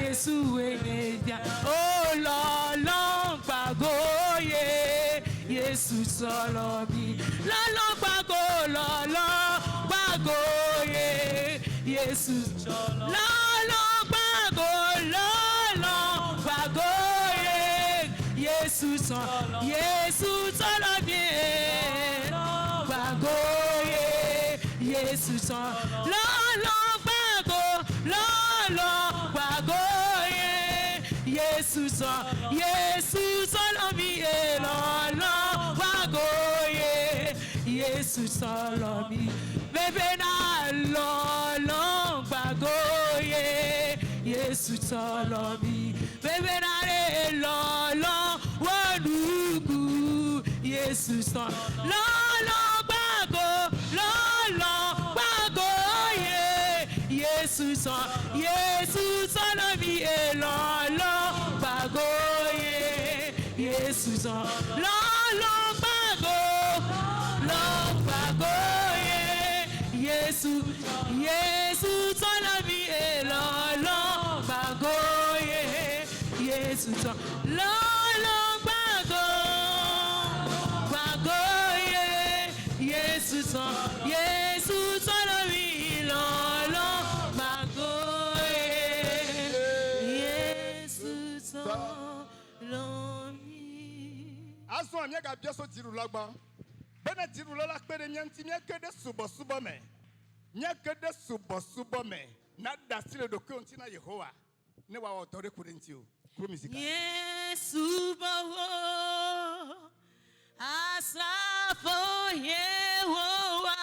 Yesu wenyedia oh lọ́lọ́run gbàgbọ́ ye Yesu sọ̀rọ̀ mi lọ́lọ́run gbàgbọ́ ye Yesu lọ́lọ́run gbàgbọ́ ye Yesu sọ̀rọ̀ mi gbàgbọ́ ye Yesu sọ̀rọ̀ lọ́lọ́run gbàgbọ́ Yesu sọ̀rọ̀ mi lọ́lọ́run gbàgbọ́ ye Yesu sọ̀rọ̀ mi bébé náà lọ́lọ́run gbàgbọ́ ye Yesu sọ̀rọ̀ mi bébé náà lọ́lọ́run wọ́nùkú Yesu sọ̀rọ̀ lọ́lọ́run gbàgbọ́ ye Yesu sọ̀rọ̀ mi lọ́lọ́run gbàgbọ́ ye Yesu sọ̀rọ̀ lọ́lọ́run gbàgbọ́ ye Yesu sọ̀rọ̀ mi lọ́lọ́run gbàgbọ́ ye Yesu sọ̀rọ̀ lọ́lọ́run gbàgbọ́ ye Yesu sọ̀rọ̀ mi lọ́lọ́run gbàgbọ́ ye Yesu sọ̀rọ̀ mi. Aso anya ga bia so tiru lagba. Bena tiru la pere nyanti nya kede subo me. Nya kede subo me. Na da sile do konti na Yehowa. Ne wa otore kurentio. Kuro misika. Yesu bawo asafo Yehowa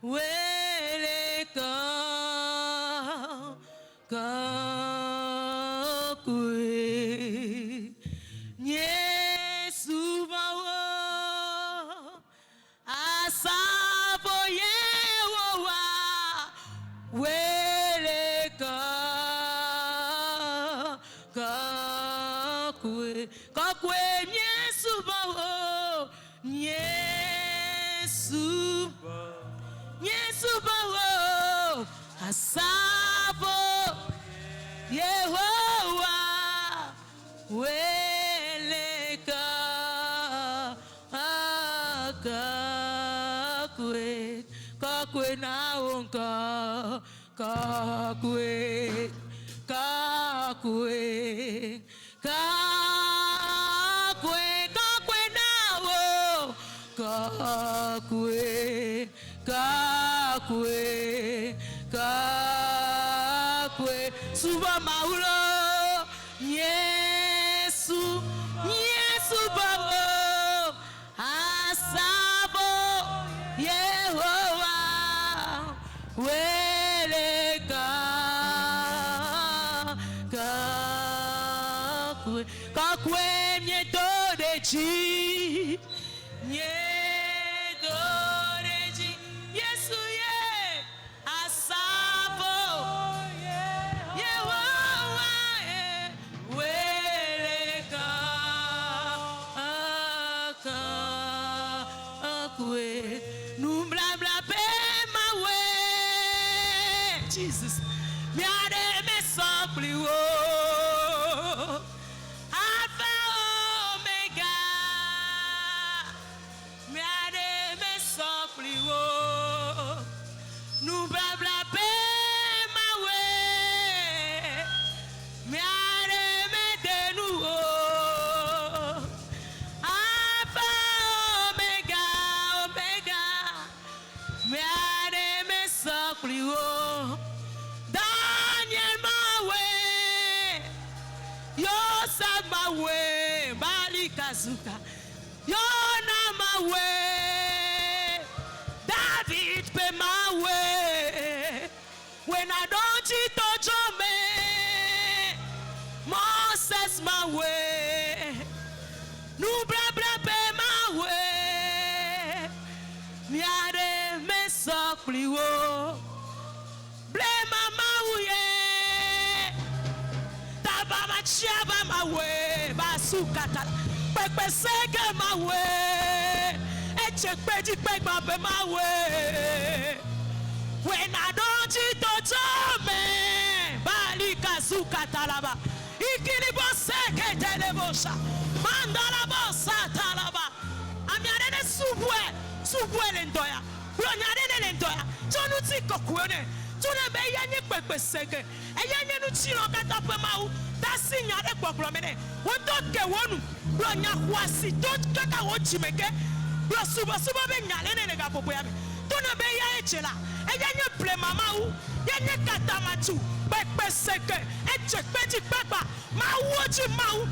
wele kwe Yesu bawo asafo Yehowa wele kakwe Yesu bawo Yesu bawo asafo Yehowa wele kakwe na onka kakwe nawo kakwe suba maulo Yesu babo asabo Yehowa wele kakwe miedo deji Yesu ye asabo Yehowa wele kakwe numbla pe mawe Jesus mi ade me sopli wo Alpha Omega mi ade me sopli wo numbla pe mawe mi ade me denu wo Alpha Omega mi ade me sopli wo Daniel mawe Yosef mawe Balikazuka Yona mawe David pe mawe when I don't cheat me Moses mawe Nubra pe mawe miade me sokliwo blema mauye tabama chiaba mawe basukata pepe sege mawe echekpeji pegba pe mawe when I don't cheat subuele ndoya bronyade ne ndoya tonu ti kokuone tunu be yenye pepesege eyenye nu chiro kata pemawu dasi nyade gbogbomene wo to ke wonu bronya kwasi to kaka wo chimeke bro subo be nyale ne ga popo ya tunu be ya echela eyenye plemawu yenye katamatu pepesege echekpeji papa mawu chi mawu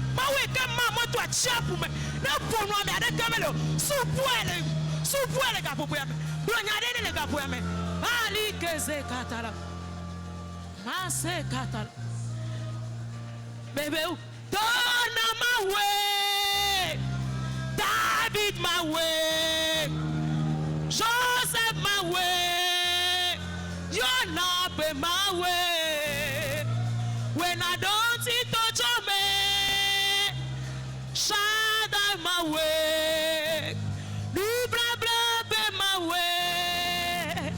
ke mamo to achiapu me na ponu ame ade kamelo subuele ga popo ya bronyade ne ga popo ya me ali keze katala mase katala baby turn my way David my way Joseph my way you're not be my way when I don't see touch on me shadow my way blah blah be my way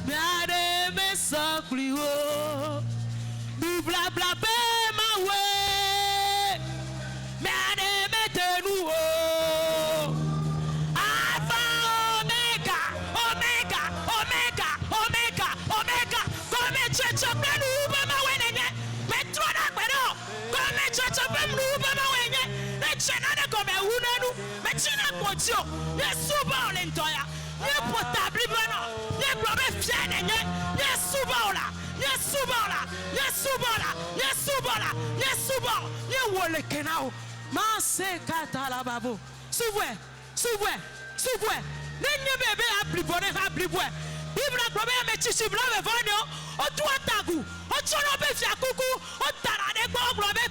me ade me sakli o blah blah be my way me ade me tenu o alpha omega omega omega omega omega come checho plenu be my way nenye me trona pero come checho plenu be my way nenye me chena de come unanu me chena potio yesu ba olentoya ye potable bana ye globe fia nenye yesu ba ola Yesubola, ye wole kenao. Manse katala babo. Souvwe. Nenye bebe ablibwe. Bibla globe me chichi blobe vonyo. O tua tagu. O chono be fia kuku. O tarade globe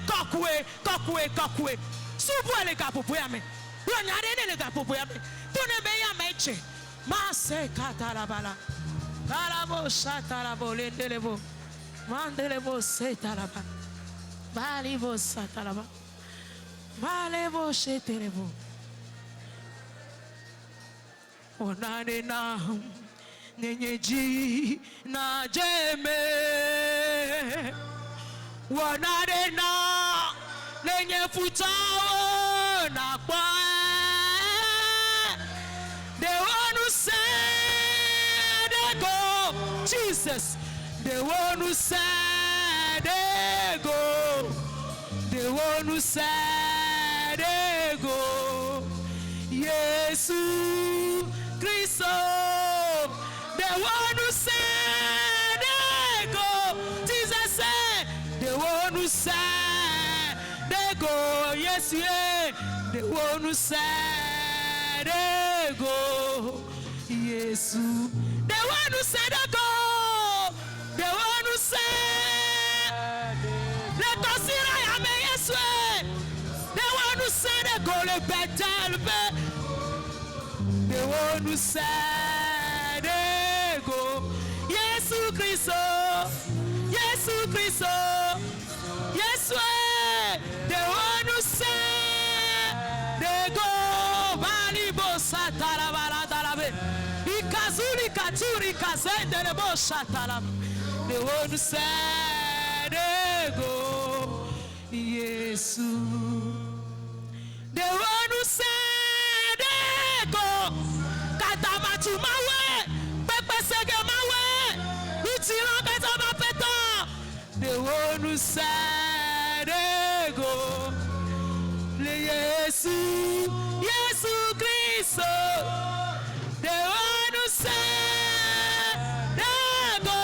kokwe. Souvwe le kapopo yame. Bronyade ne kapopo yame. Tune be ya meche. Manse katala bala. Talabo shatalabo lendelebo. Mandelebo setalaba. Balibo satalaba. Balebo shetelebo. Onane na nenyeji na jeme. Onane na nenye futao na kwa. The one who said go, Jesus. The one who said go, the one who said go, Jesus Christ, the one who said go, Jesus said, the one who said go, yes, yeah, the one who said go, yes, the one who said go. The one who said, let us see I am Yeswe. The one who said, go le betel. The one who said, go. Yesu Christo. Yeswe. The one who said, go. Balibo satara baradarabe. Ikazuri katuri kazende lebo satara. The one who said go, Yesu. The one who said go, Katamatu mawe, Pepe sege mawe, Uchiro katama peto. The one who said go, Le Yesu, Yesu Christo. The one who said go.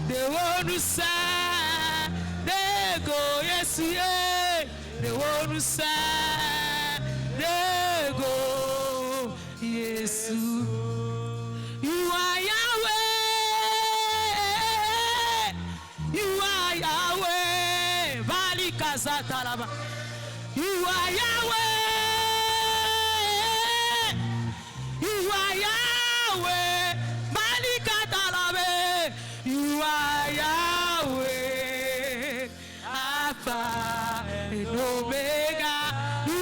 The one who said, there go, yes, yeah. The one who said, there go, yes. You are Yahweh, Vali Kazatalaba. You are Yahweh. You are Yahweh, Alpha and Omega. You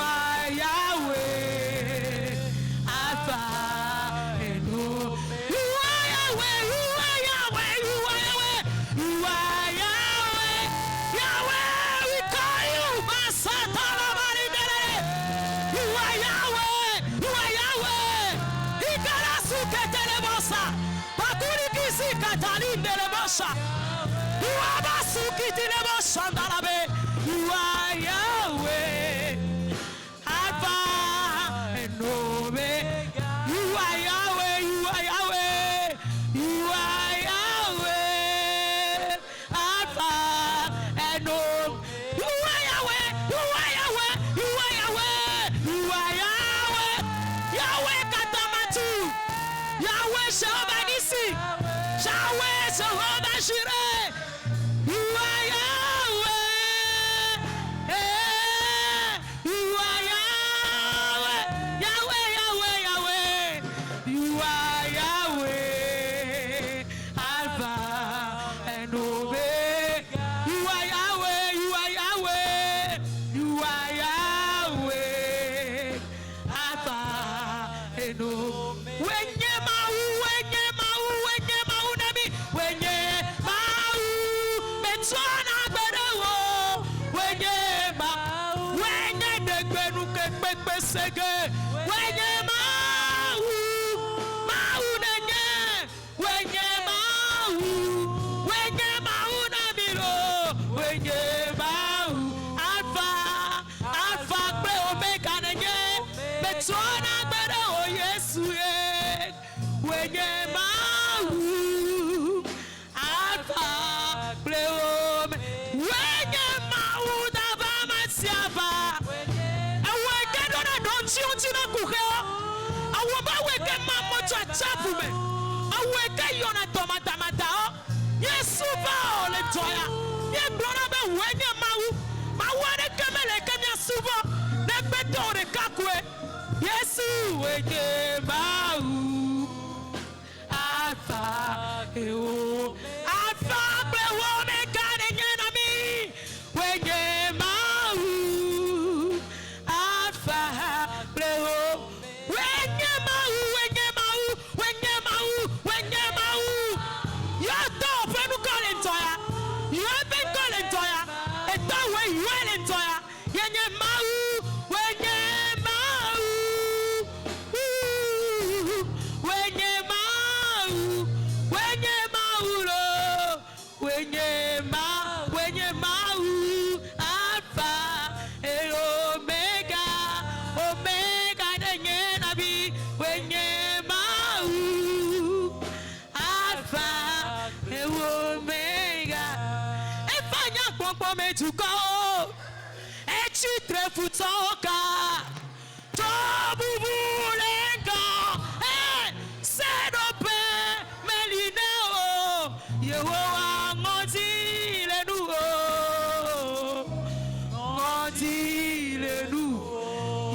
are Yahweh, Alpha and Omega. You are Yahweh, Yahweh, we call Sha. You are Basukitile Shandarabe. You are Yahweh. Alpha and Omega. You are Yahweh. You are Yahweh. You are Yahweh. Alpha and Omega. You are Yahweh. You are Yahweh. You are Yahweh. You are Yahweh. Yahweh Katamatu. Yahweh Jehovah Nissi. Yahweh Jehovah Jireh. You are Yahweh. Eh, you are Yahweh. Yahweh, Yahweh, Yahweh. You are Yahweh. Alpha and Omega. You are Yahweh. You are Yahweh. You are Yahweh. Alpha and Omega. Wenye mau, wenye mau, wenye mau nami, wenye mau, betona berewo, wenye mau, wenye degbenu kekpe sege, wenye mau, mau nenye, wenye mau nami lo, wenye mau, alpha pre omega nenye, betona berewo Yesu ye. Wenye mau, alpha, pleome. Wenye mau daba masiaba. Aweke dona donchi untina kuheo. Awaba weke mamocho achapume. Aweke yona tomata matao. Yesu ba ole toya. Ye blona be wenye mau. Mawane kemele kemya subo. Nekbeto ore kakwe. Yesu wenye mau. Alpha, Alpha, Omega, Nenami, wenye mau, Alpha, wenye mau, wenye mau, wenye mau, wenye mau. You don't open Colentoya, you open Colentoya, and that way you are Lentoya, yenye mau, wenye mau, wenye mau. Wenye maulo, wenye mau, Alpha and Omega, Omega nenye nabi, wenye mau, Alpha and Omega. Efanya pompo metuko, echitre futoka, tobu bulenga, sedope. Yehowa ngoti lenu,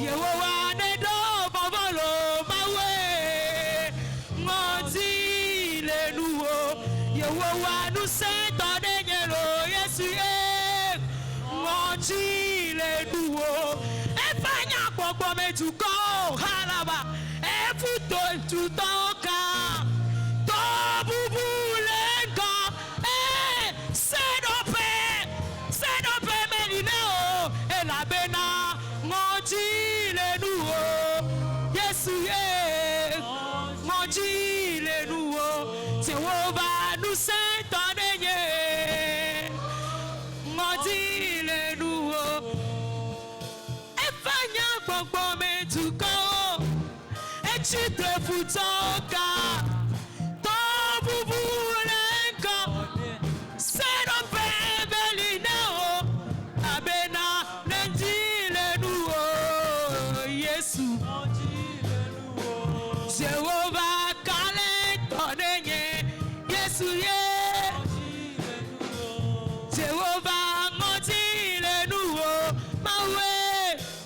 Yehowa nedo bavolo mawe, ngoti lenu, Yehowa nuseto nenyelo Yesu ye, ngoti lenu, efanya popo metuko halaba, efuto tutoka, tobubu. Jehovah nous s'étonne, maudit le nouveau. Et fanya gbogbo metuko, et tu te futoka, to bubu lenko, c'est no bebelinao, abena nendi le nouveau, Yesu. Jehovah Jehovah ngotile nuwo mawe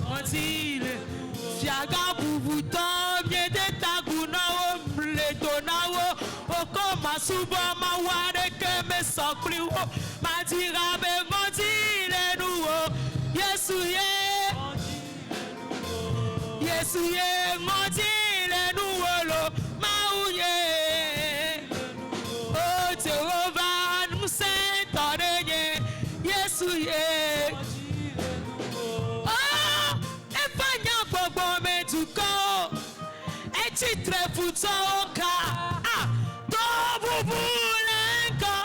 ngotile fiaga bubuto miede tagunawo mletonawo oko masubo maware keme sokliwo matirabe ngotile nuwo Yesu ye ngotile nuwo lo mauye. Jehovah Musentoreye, Yesu ye. Oh, efanya gbogbo metuko, echitre futoka, to bubu lenko,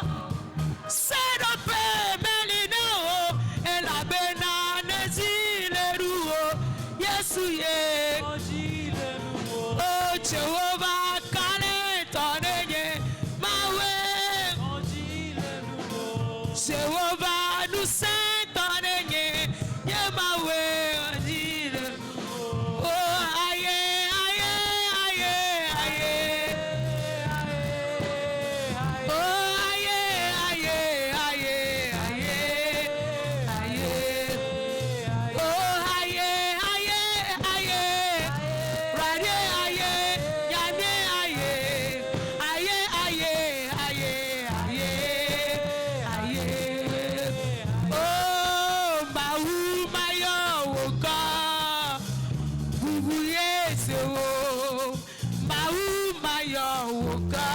wuka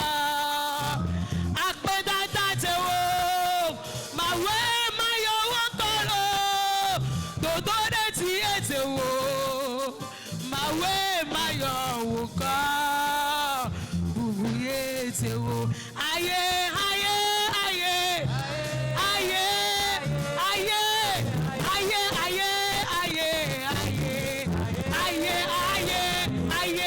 akpedada tewo mawe mayo wokolo dodo de ti etewo mawe mayo wuka bubuye tewo aye aye aye aye aye aye aye aye aye aye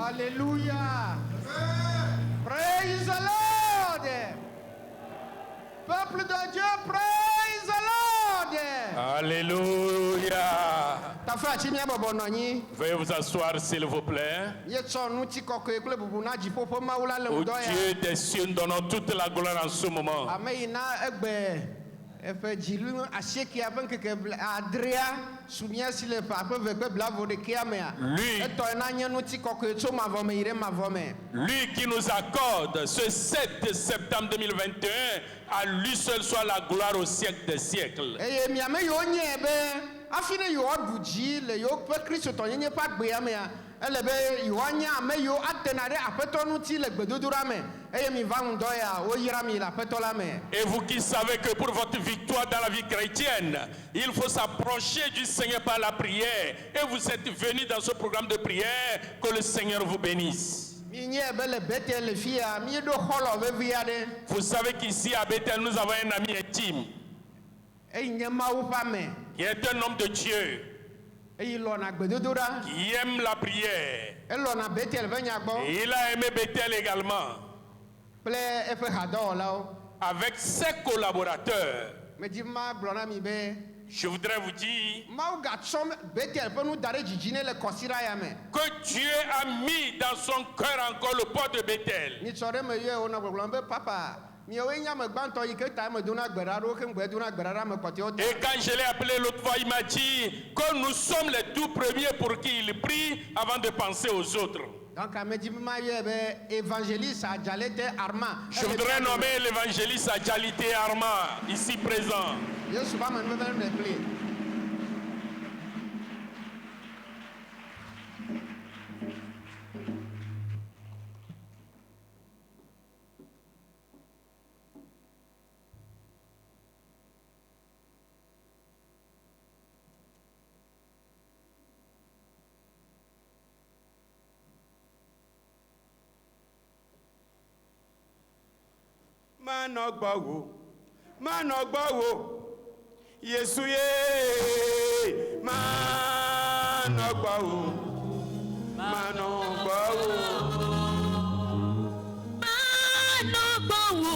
Alléluia. Praise the Lord. Peuple de Dieu, praise the Lord. Alléluia. Ta frère Chimia Bobononi. Veuillez vous asseoir s'il vous plaît. Au Dieu des cieux, nous donnons toute la gloire en ce moment. Lui qui nous accorde ce 7 septembre 2021, à lui seul soit la gloire au siècle des siècles. Et vous qui savez que pour votre victoire dans la vie chrétienne, il faut s'approcher du Seigneur par la prière. Et vous êtes venus dans ce programme de prière, que le Seigneur vous bénisse. Vous savez qu'ici à Bethel, nous avons un ami intime, qui est un homme de Dieu, qui aime la prière. Et il a aimé Bethel également. Avec ses collaborateurs, je voudrais vous dire que Dieu a mis dans son cœur encore le port de Bethel. Et quand je l'ai appelé l'autre fois, il m'a dit que nous sommes les tout premiers pour qui il prie avant de penser aux autres. Je voudrais nommer l'évangéliste Adjalite Arma, ici présent. Manogbawo, Yesu ye, Manogbawo, Manogbawo, Manogbawo,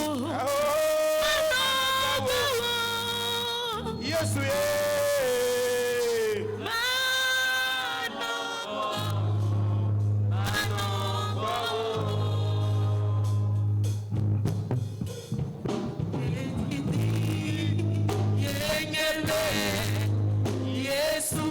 Yesu ye. Yesu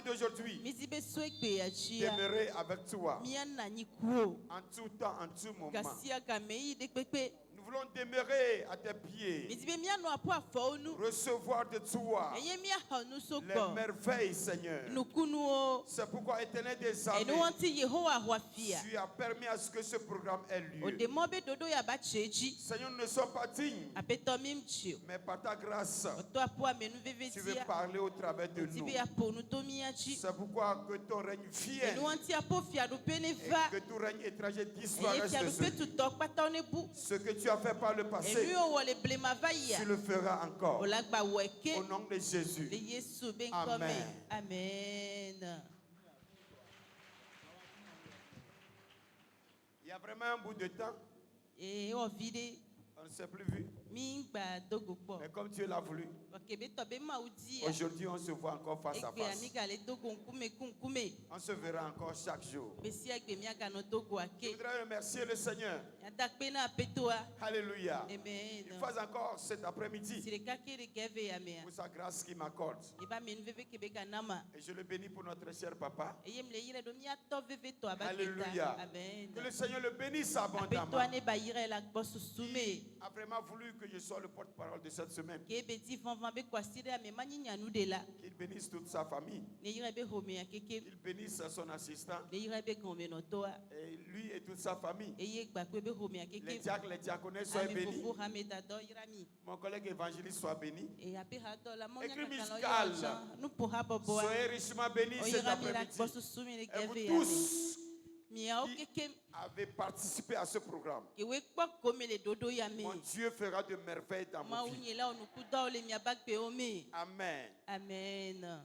D'aujourd'hui, demeurer avec toi en tout temps, en tout moment. Nous voulons demeurer à tes pieds, recevoir de toi les merveilles, Seigneur. C'est pourquoi, Éternel des armées, tu as permis à ce que ce programme ait lieu. Seigneur, nous ne sommes pas dignes, mais par ta grâce, tu veux parler au travers de nous. C'est pourquoi que ton règne vienne et que tout règne étranger disparaisse de ce lieu. Ce que tu as fait par le passé, tu le feras encore. Au nom de Jésus. Amen. Amen. Il y a vraiment un bout de temps, on ne s'est plus vu. Mais comme Dieu l'a voulu, aujourd'hui on se voit encore face à face. On se verra encore chaque jour. Je voudrais remercier le Seigneur. Alléluia. Il fasse encore cet après-midi pour sa grâce qu'il m'accorde. Et je le bénis pour notre cher papa. Alléluia. Que le Seigneur le bénisse abondamment. Il a vraiment voulu que je sois le porte-parole de cette semaine. Qu'il bénisse toute sa famille. Qu'il bénisse son assistant. Et lui et toute sa famille. Les diacres, les diaconesses soient bénis. Mon collègue évangéliste soit béni. Écrit musical, soyez richement bénis cet après-midi. Et vous tous qui avez participé à ce programme, mon Dieu fera de merveilles dans vos vies. Amen. Amen.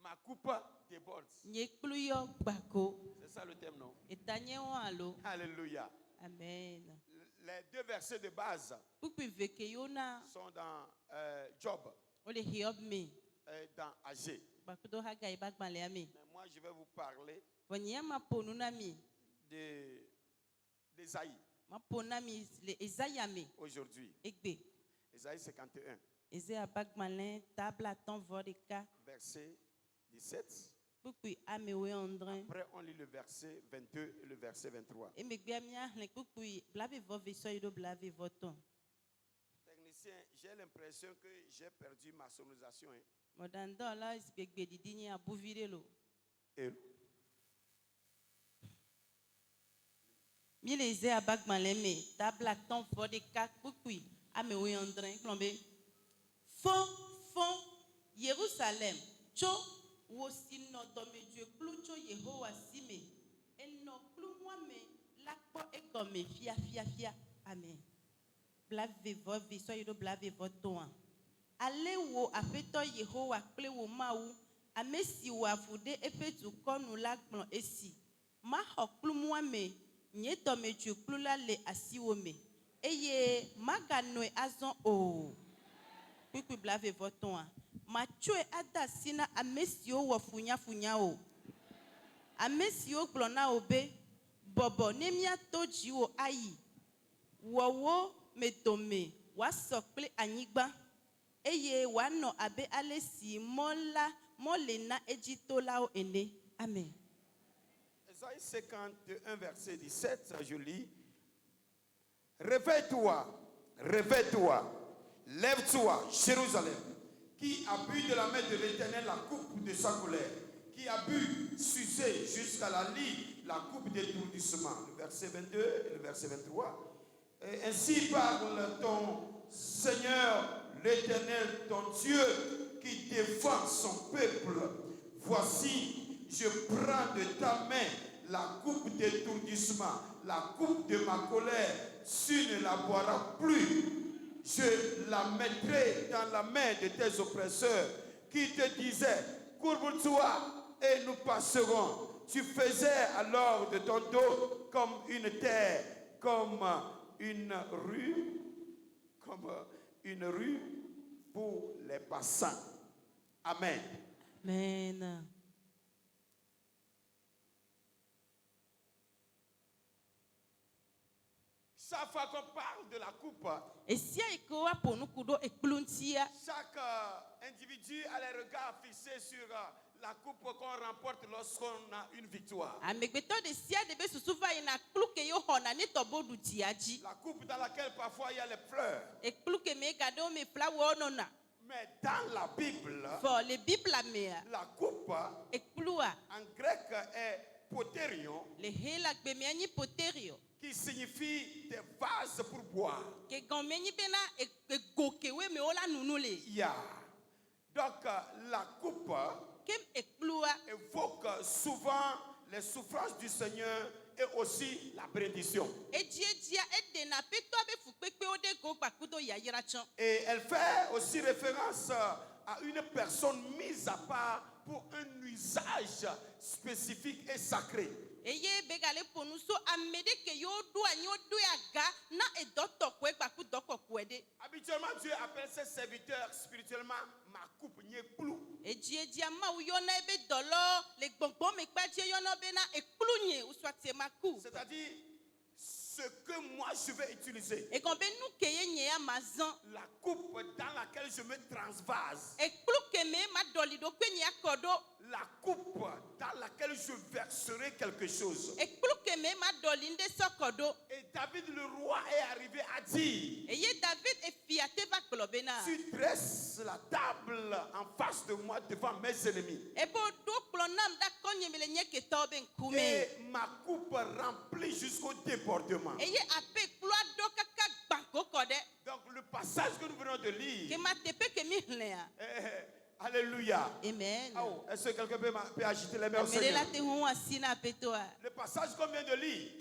Ma coupe déborde. C'est ça le thème, non? Alléluia. Amen. Les deux versets de base sont dans Job et dans Agé. Mais moi, je vais vous parler d'Ésaïe aujourd'hui. Ésaïe 51, verset 17. Après, on lit le verset 22 et le verset 23. Technicien, j'ai l'impression que j'ai perdu ma sonorisation. Et Milese abak maleme tabla ton for de kak bukui ame we andrin klombe fon Jérusalem tso wo si nɔ dɔmedzoe kplu tso Yehowa si me enɔ kplu mua me la kpɔ egɔme fiafiafia. Amen. Blavevɔ vi sɔ yi ɖo blavevɔ tɔa. Ale wo aƒetɔ Yehowa kple wo Mawu ame si wɔ avu ɖe eƒe dukɔ nu la gblɔ esi. Maxɔ kplu mua me nye dɔmedzoe kplu la le asiwo me eye maganɔe azɔ o. Kpikpi blavevɔ tɔa. Matsoe ada asi na ame siwo wɔ funyafunya o. Ame siwo gblɔ na wo be bɔbɔ ne míato dziwò ayi. Wɔwo me dome woasɔ kple anyigba eye woanɔ abe ale si mɔ le na Edzitolawo ene. Amen. Ésaïe 51 verset 17, je lis. Réveille-toi, réveille-toi, lève-toi, Jérusalem, qui a bu de la main de l'Éternel la coupe de sa colère, qui a bu, sucé jusqu'à la lie, la coupe d'étourdissement. Le verset 22 et le verset 23. Et ainsi parle ton Seigneur, l'Éternel, ton Dieu, qui défend son peuple. Voici, je prends de ta main la coupe d'étourdissement, la coupe de ma colère. Tu ne la boiras plus. Je la mettrai dans la main de tes oppresseurs qui te disaient, courbe-toi et nous passerons. Tu faisais alors de ton dos comme une terre, comme une rue pour les passants. Amen. Amen. Chaque fois qu'on parle de la coupe, chaque individu a les regards fixés sur la coupe qu'on remporte lorsqu'on a une victoire. La coupe dans laquelle parfois il y a les fleurs. Mais dans la Bible, la coupe en grec est poterion, qui signifie des vases pour boire. Yeah. Donc la coupe évoque souvent les souffrances du Seigneur et aussi la bénédiction. Et elle fait aussi référence à une personne mise à part pour un usage spécifique et sacré. Habituellement, Dieu appelle ses serviteurs spirituellement ma coupe n'y est plus. C'est-à-dire ce que moi je vais utiliser. La coupe dans laquelle je me transvase. La coupe dans laquelle je verserai quelque chose. Et David le roi est arrivé à dire, tu dresses la table en face de moi devant mes ennemis. Et ma coupe remplie jusqu'au débordement. Donc le passage que nous venons de lire, alléluia. Amen. Oh, est-ce que quelqu'un peut agiter les mains au Seigneur? Le passage qu'on vient de lire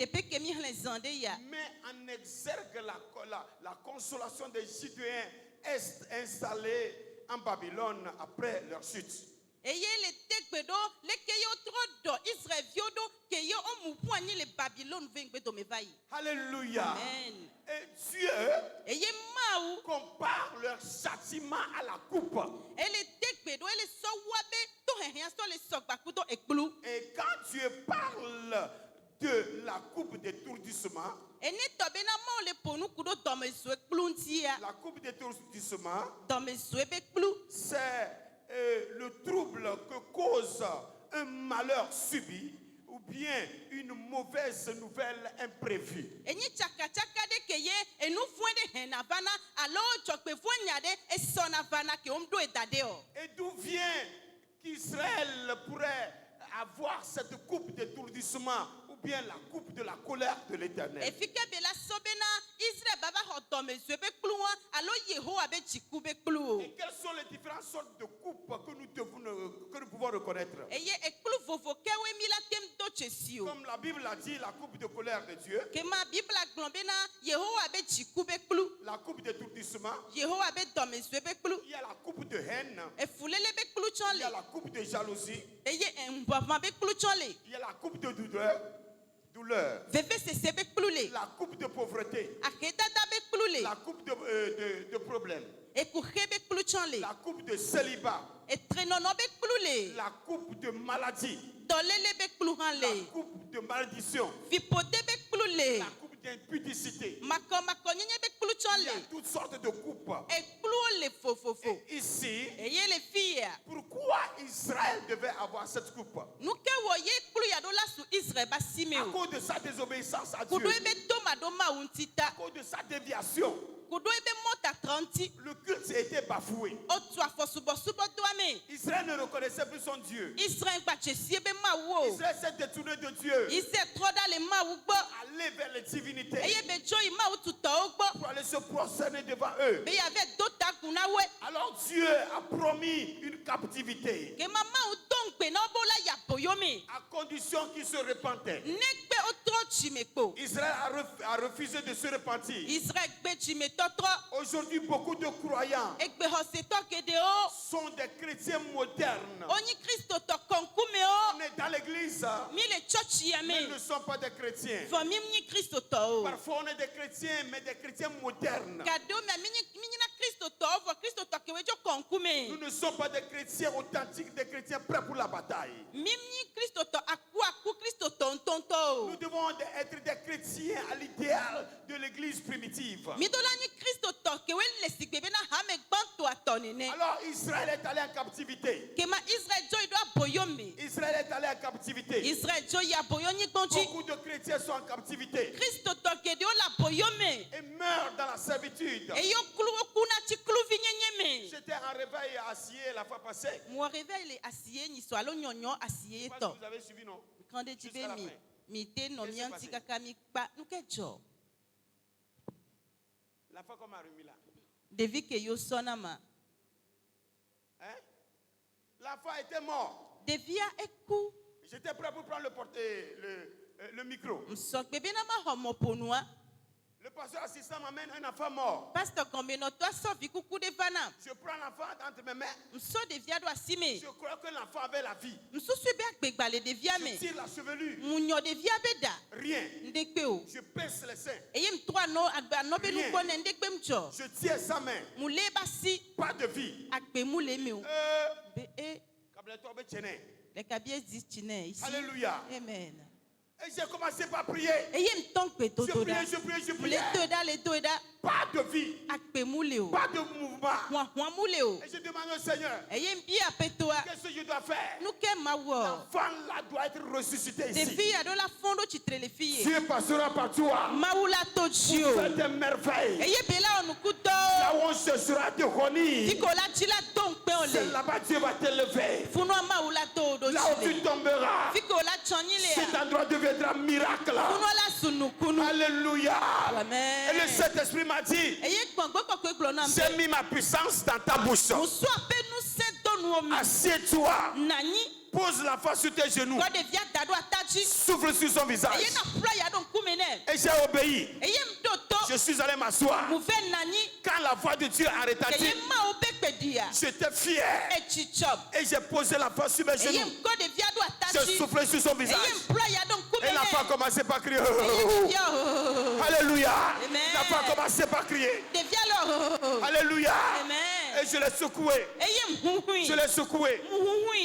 met en exergue la consolation des Judéens installés en Babylone après leur chute. Alléluia. Amen. Et Dieu compare leur châtiment à la coupe. Et quand Dieu parle de la coupe d'étourdissement, la coupe d'étourdissement, c'est le trouble que cause un malheur subi ou bien une mauvaise nouvelle imprévue. Et d'où vient qu'Israël pourrait avoir cette coupe d'étourdissement ou bien la coupe de la colère de l'Éternel? Et quelles sont les différentes sortes de coupes que reconnaître. Comme la Bible a dit, la coupe de colère de Dieu, la coupe de tourdissement, il y a la coupe de haine, il y a la coupe de jalousie, il y a la coupe de douleur, la coupe de pauvreté, la coupe de problèmes, la coupe de célibat, la coupe de maladie, la coupe de malédiction, la coupe d'impudicité. Il y a toutes sortes de coupes. Et ici, pourquoi Israël devait avoir cette coupe? À cause de sa désobéissance à Dieu, à cause de sa déviation, le culte a été bafoué. Israël ne reconnaissait plus son Dieu. Israël s'est détourné de Dieu. Aller vers les divinités pour aller se prosterner devant eux. Alors Dieu a promis une captivité à condition qu'ils se repentaient. Israël a refusé de se repentir. Aujourd'hui, beaucoup de croyants sont des chrétiens modernes. On est dans l'église, mais ils ne sont pas des chrétiens. Parfois, on est des chrétiens, mais des chrétiens modernes. Nous ne sommes pas des chrétiens authentiques, des chrétiens prêts pour la bataille. Nous devons être des chrétiens à l'idéal de l'église primitive. Alors Israël est allé en captivité. Israël est allé en captivité. Beaucoup de chrétiens sont en captivité et meurent dans la servitude. J'étais en réveil à Assier la fois passée. Vous avez suivi, non? Jusqu'à la fin. La fois qu'on m'a remis là. Hein? La foi était morte. J'étais prêt pour prendre le micro. Le pasteur assistant m'amène un enfant mort. Je prends l'enfant entre mes mains. Je crois que l'enfant avait la vie. Je tire la chevelure. Rien. Je pince les seins. Rien. Je tiens sa main. Pas de vie. Alléluia. Amen. Et j'ai commencé par prier. Je priais. Pas de vie. Pas de mouvement. Et je demande au Seigneur, qu'est-ce que je dois faire? L'enfant là doit être ressuscité ici. Dieu passera par toi. Vous faites des merveilles. Là où on se sera de honir, c'est là-bas Dieu va t'élever. Là où tu tomberas, cet endroit deviendra miracle. Alléluia. Et le Saint-Esprit m'a dit, j'ai mis ma puissance dans ta bouche. Assieds-toi. Pose la face sur tes genoux. Souffle sur son visage. Et j'ai obéi. Je suis allé m'asseoir. Quand la voix de Dieu a retenti, j'étais fier. Et j'ai posé la face sur mes genoux. J'ai soufflé sur son visage. Et l'enfant a commencé par crier. Alléluia. L'enfant a commencé par crier. Alléluia. Et je l'ai secoué. Je l'ai secoué.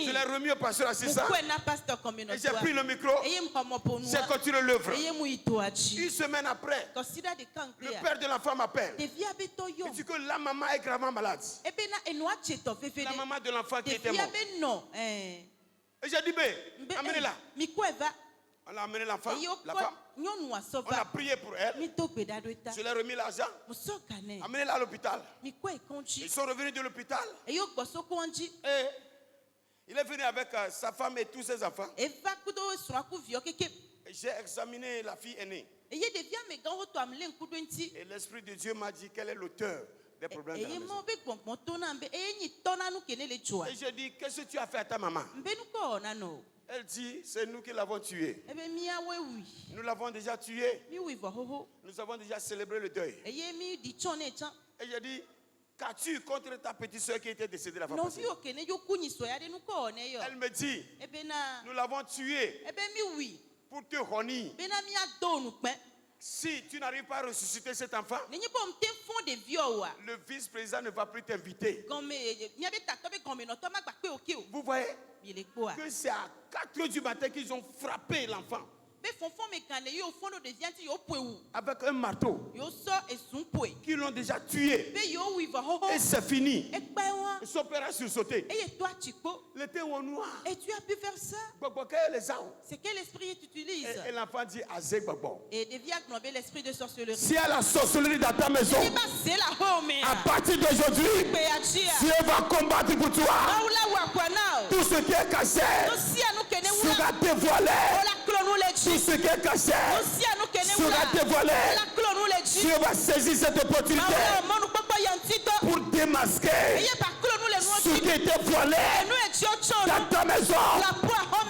Je l'ai remis au pasteur assistant. Et j'ai pris le micro. J'ai continué l'œuvre. Une semaine après, le père de l'enfant m'appelle. Il dit que la maman est gravement malade. La maman de l'enfant qui était mort. Et j'ai dit, amenez-la. On a amené l'enfant, la femme. On a prié pour elle. Je lui ai remis l'argent. Amenez-la à l'hôpital. Ils sont revenus de l'hôpital. Et il est venu avec sa femme et tous ses enfants. Et j'ai examiné la fille aînée. Et l'Esprit de Dieu m'a dit quel est l'auteur des problèmes dans la maison. Et je dis, qu'est-ce que tu as fait à ta maman? Elle dit, c'est nous qui l'avons tué. Nous l'avons déjà tué. Nous avons déjà célébré le deuil. Et je dis, qu'as-tu contre ta petite soeur qui était décédée la fois passée? Elle me dit, nous l'avons tué pour te honir. Si tu n'arrives pas à ressusciter cet enfant, le vice-président ne va plus t'inviter. Vous voyez que c'est à 4h du matin qu'ils ont frappé l'enfant avec un marteau, qu'ils l'ont déjà tué. Et c'est fini. Son père a sursauté. Il était au noir. Et tu as pu faire ça? C'est quel esprit tu utilises? Et l'enfant dit Azek Babo. Et devient globé l'esprit de sorcellerie. Si à la sorcellerie dans ta maison, à partir d'aujourd'hui, Dieu va combattre pour toi. Tout ce qui est caché sera dévoilé. Tout ce qui est caché sera dévoilé. Dieu va saisir cette opportunité pour démasquer ce qui était voilé dans ta maison,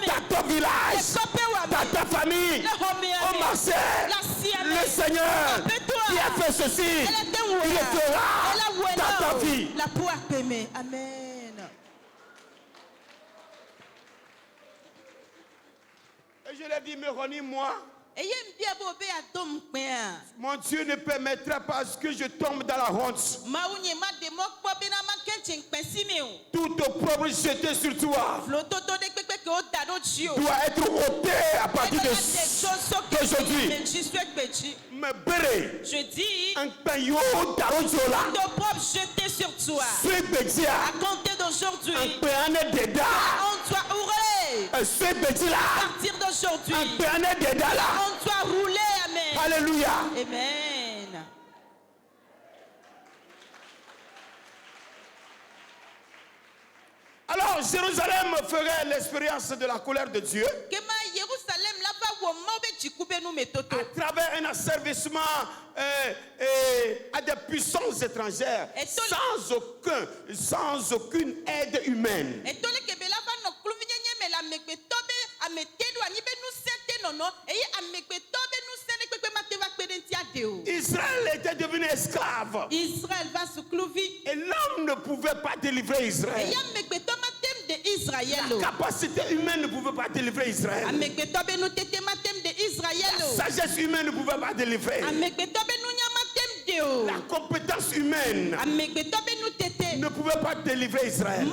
dans ton village, dans ta famille, au marché. Le Seigneur qui a fait ceci, il le fera dans ta vie. Amen. Et je lui ai dit, mais Ronnie-moi. Mon Dieu ne permettra pas que je tombe dans la honte. Toute opprobre jetée sur toi doit être ôté à partir d'aujourd'hui. Me béré. Je dis, un paillot d'arozola. Jeté sur toi. À compter d'aujourd'hui. Un péané d'Eda. On doit rouler. À partir d'aujourd'hui. Un péané d'Eda là. On doit rouler. Amen. Alléluia. Amen. Alors Jérusalem ferait l'expérience de la colère de Dieu à travers un asservissement à des puissances étrangères sans aucune aide humaine. Israël était devenu esclave. Et l'homme ne pouvait pas délivrer Israël. La capacité humaine ne pouvait pas délivrer Israël. La sagesse humaine ne pouvait pas délivrer. La compétence humaine ne pouvait pas délivrer Israël.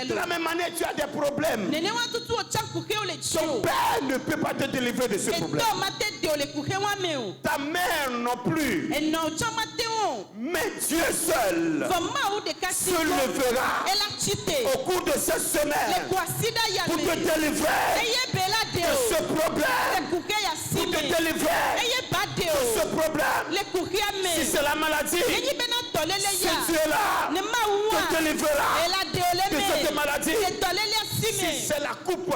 De la même manière, tu as des problèmes. Ton père ne peut pas te délivrer de ce problème. Ta mère non plus. Mais Dieu seul se levera au cours de cette semaine pour te délivrer de ce problème. Pour te délivrer de ce problème. Si c'est la maladie, si Dieu est là, te délivrera de cette maladie. Si c'est la coupe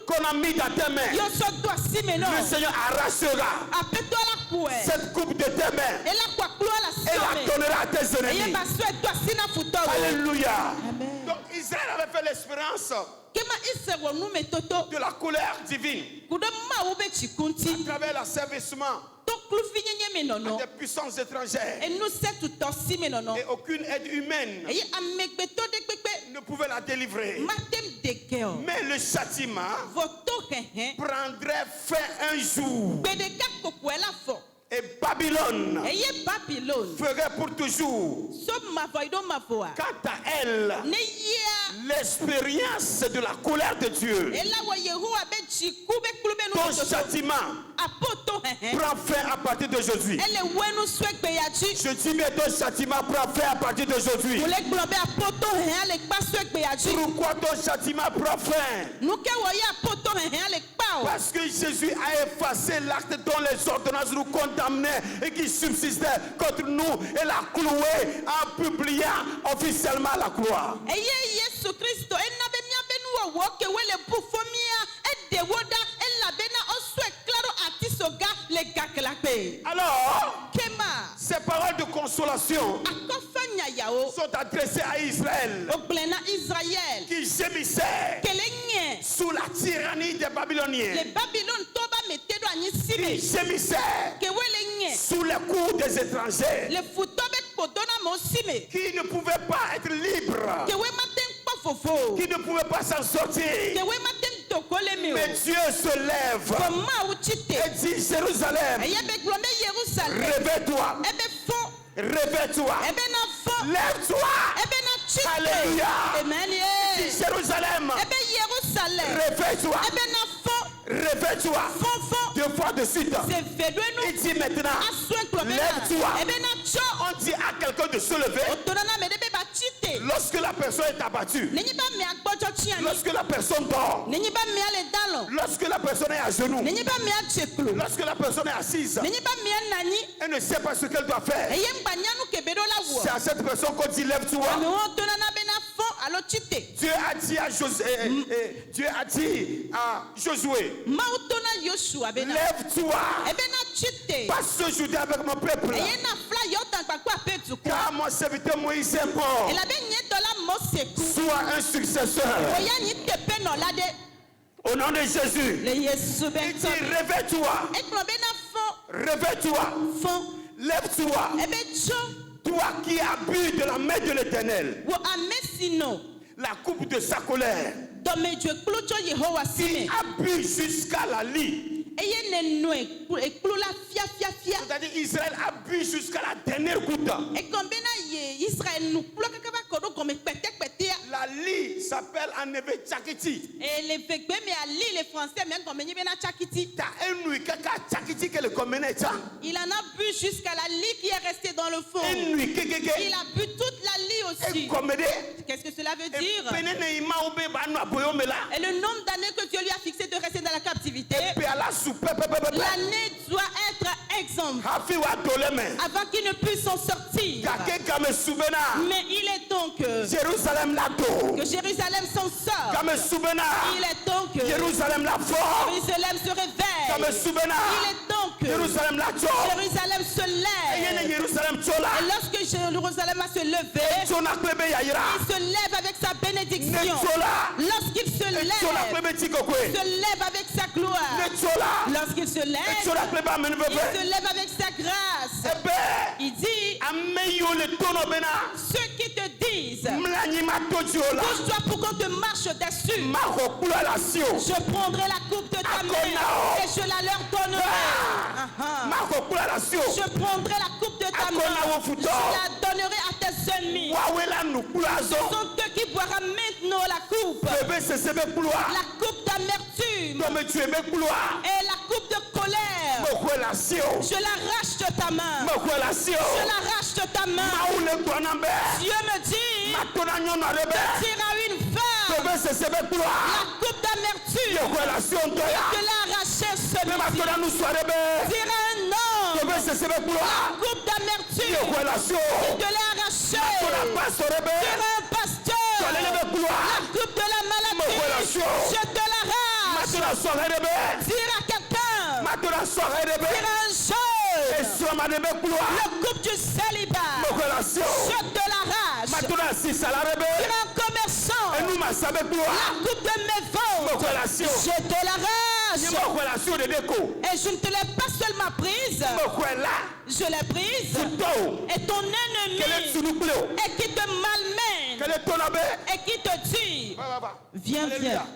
qu'on a mis dans tes mains, le Seigneur arrachera cette coupe de tes mains et la donnera à tes ennemis. Alléluia. Donc Israël avait fait l'expérience de la colère divine à travers l'asservissement des puissances étrangères. Et aucune aide humaine ne pouvait la délivrer. Mais le châtiment prendrait fin un jour. Et Babylone ferait pour toujours. Quant à elle, l'expérience de la colère de Dieu, ton châtiment prend fin à partir d'aujourd'hui. Je dis mais ton châtiment prend fin à partir d'aujourd'hui. Pourquoi ton châtiment prend fin? Parce que Jésus a effacé l'acte dont les ordonnances nous condamnaient et qui subsistait contre nous et l'a cloué en publiant officiellement la croix. Alors, ces paroles de consolation s'adressait à Israël qui gémissait sous la tyrannie des Babyloniens. Qui gémissait sous les coups des étrangers. Qui ne pouvaient pas être libres. Qui ne pouvaient pas s'en sortir. Mais Dieu se lève et dit Jérusalem, réveille-toi. Réveille-toi. Lève-toi. Alléluia. Jérusalem, réveille-toi. Réveille-toi. 2 fois de suite. Il dit maintenant, lève-toi. On dit à quelqu'un de se lever lorsque la personne est abattue, lorsque la personne dort, lorsque la personne est à genoux, lorsque la personne est assise, elle ne sait pas ce qu'elle doit faire. C'est à cette personne qu'on dit lève-toi. Dieu a dit à Josué, lève-toi, passe ce jour avec mon peuple, car mon serviteur Moïse est mort. Sois un successeur. Au nom de Jésus, il dit réveille-toi, réveille-toi, lève-toi, toi qui as bu de la main de l'Éternel la coupe de sa colère, qui a bu jusqu'à la lie. C'est-à-dire Israël a bu jusqu'à la dernière goutte. La lie s'appelle en hébreu Tchakiti. Il en a bu jusqu'à la lie qui est restée dans le fond. Il a bu toute la lie aussi. Qu'est-ce que cela veut dire? Et le nombre d'années que Dieu lui a fixé de rester dans la captivité, l'année doit être exemple avant qu'il ne puisse s'en sortir. Mais il est donc que Jérusalem s'en sort. Il est donc que Jérusalem se réveille. Il est donc que Jérusalem se lève. Et lorsque Jérusalem va se lever, il se lève avec sa bénédiction. Lorsqu'il se lève, il se lève avec sa gloire. Lorsqu'il se lève, il se lève avec sa grâce. Il dit, ceux qui te disent, bouge-toi pour qu'on te marche dessus, je prendrai la coupe de ta main et je la leur donnerai. Je prendrai la coupe de ta main, je la donnerai à tes ennemis. Ce sont eux qui boiront maintenant la coupe d'amertume et la coupe de colère. Je l'arrache de ta main. Je l'arrache de ta main. Dieu me dit de dire à une femme la coupe d'amertume et de l'arracher ce midi. Dire à un homme la coupe d'amertume et de l'arracher. Dire à un pasteur la coupe de la maladie, je te l'arrache. Dire à quelqu'un, dire à un jeune, la coupe du célibat, je te l'arrache. Dire à un commerçant, la coupe de mes ventes, je te l'arrache. Et je ne te l'ai pas seulement prise, je l'ai prise. Et ton ennemi, et qui te malmène, et qui te dit, viens, viens.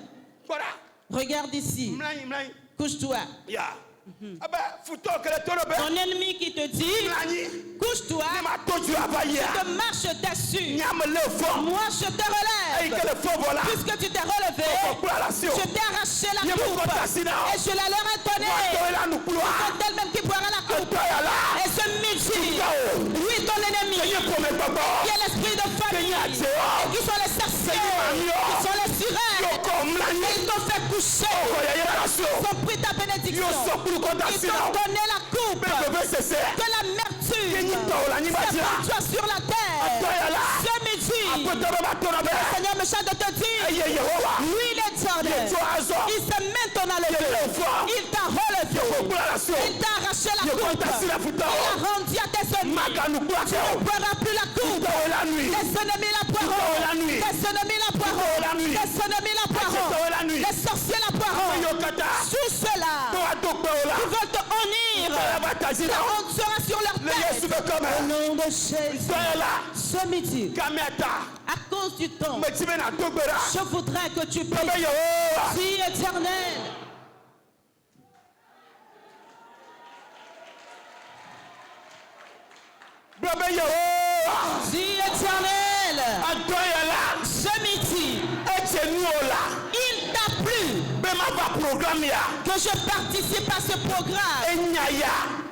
Regarde ici. Couche-toi. Ton ennemi qui te dit, couche-toi, je te marche dessus. Moi je te relève. Puisque tu t'es relevé, je t'ai arraché la coupe et je la leur ai donnée. C'est elle-même qui boira la coupe. Et ce midi, oui, ton ennemi, qui est l'esprit de famille, et qui sont les sorciers, qui sont les sirènes, ils t'ont fait coucher, ils ont pris ta bénédiction, ils t'ont donné la coupe de l'amertume. C'est toi sur la terre. Ce midi, le Seigneur me chante de te dire, oui, l'Éternel, il s'est maintenant levé, il t'a relevé, Il t'a arraché la coupe. Il l'a rendu à tes ennemis. Tu ne boiras plus la coupe. Tes ennemis la boiront. Tes ennemis la boiront. Tes ennemis la boiront. Les sorciers la boiront. Sous cela, ils veulent te honnir. La honte sera sur leur tête. Au nom de Jésus. Ce midi, à cause du temps, je voudrais que tu pries. Dis Éternel. Dis Éternel. Ce midi, il t'a plu que je participe à ce programme.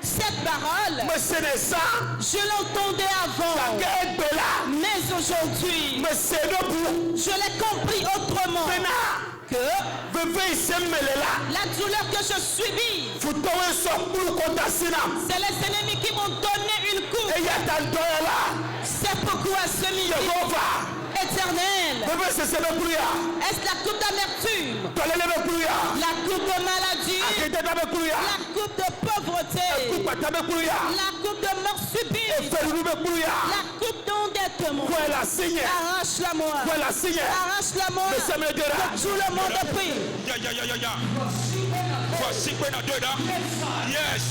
Cette parole, je l'entendais avant, mais aujourd'hui, je l'ai compris autrement. Que la douleur que je subis, c'est les ennemis qui m'ont donné une coupe. C'est pourquoi ce midi, Éternel, est-ce la coupe d'amertume, la coupe de maladie, la coupe de pauvreté, la coupe de mort subite, la coupe d'endettement? Arrache-la moi, arrache-la moi, que tout le monde prie. Yes.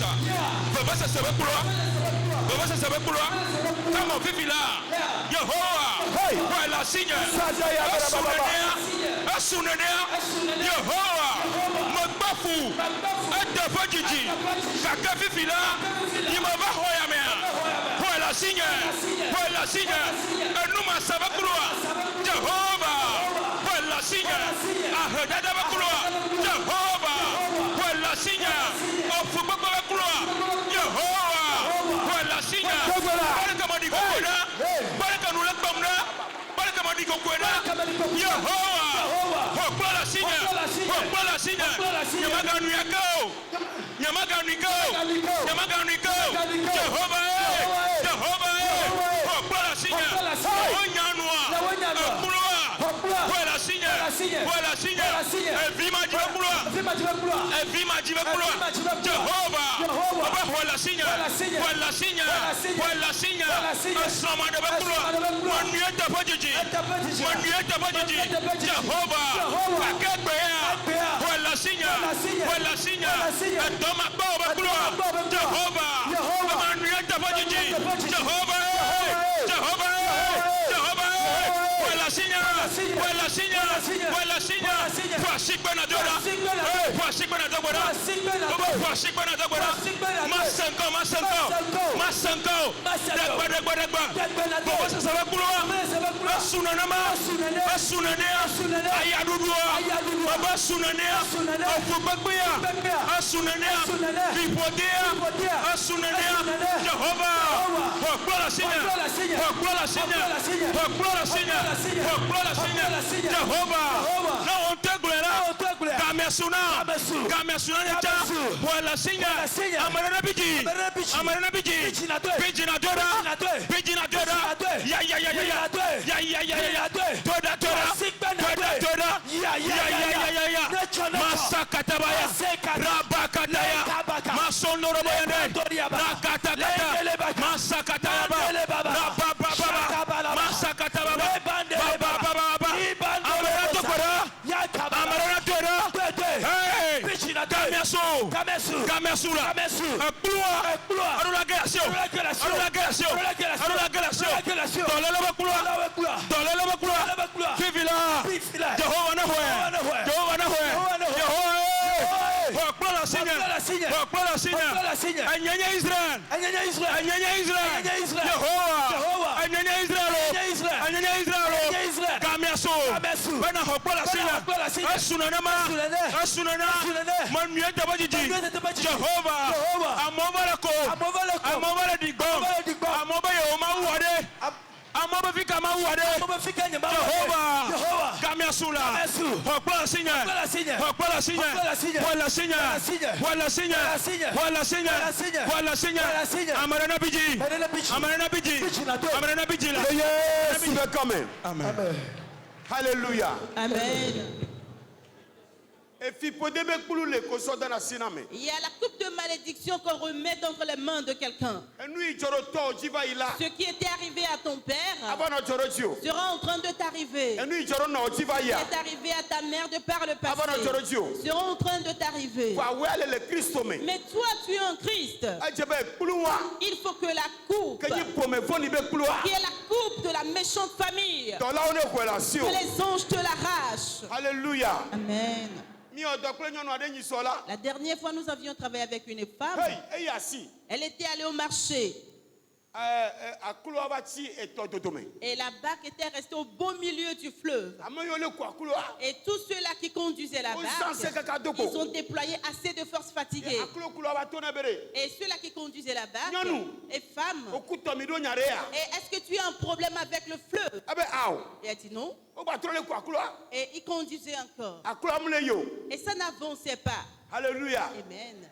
Come on, Vivila. Yehovah. Voilà, signe. Asunenea. Yehovah. Mbafu. Adafajiji. Kaka Vivila. Yimaba Hoyamea. Voilà, signe. Voilà, signe. Enuma Sabakulua. Jehovah. Voilà, signe. Ahedada Bakulua. Jehovah. Voilà, signe. Ofubakulua. Jehovah. Voilà, signe. Hallelujah. Amen. Il y a la coupe de malédiction qu'on remet entre les mains de quelqu'un. Ce qui était arrivé à ton père sera en train de t'arriver. Ce qui est arrivé à ta mère de par le passé sera en train de t'arriver. Mais toi, tu es en Christ. Il faut que la coupe, qui est la coupe de la méchante famille, que les anges te l'arrachent. Alléluia. Amen. La dernière fois, nous avions travaillé avec une femme. Elle était allée au marché. Et la barque était restée au beau milieu du fleuve. Et tous ceux-là qui conduisaient la barque, ils ont déployé assez de forces fatiguées. Et ceux-là qui conduisaient la barque, et femmes, et est-ce que tu as un problème avec le fleuve? Et elle dit non. Et il conduisait encore. Et ça n'avançait pas. Alléluia. Amen.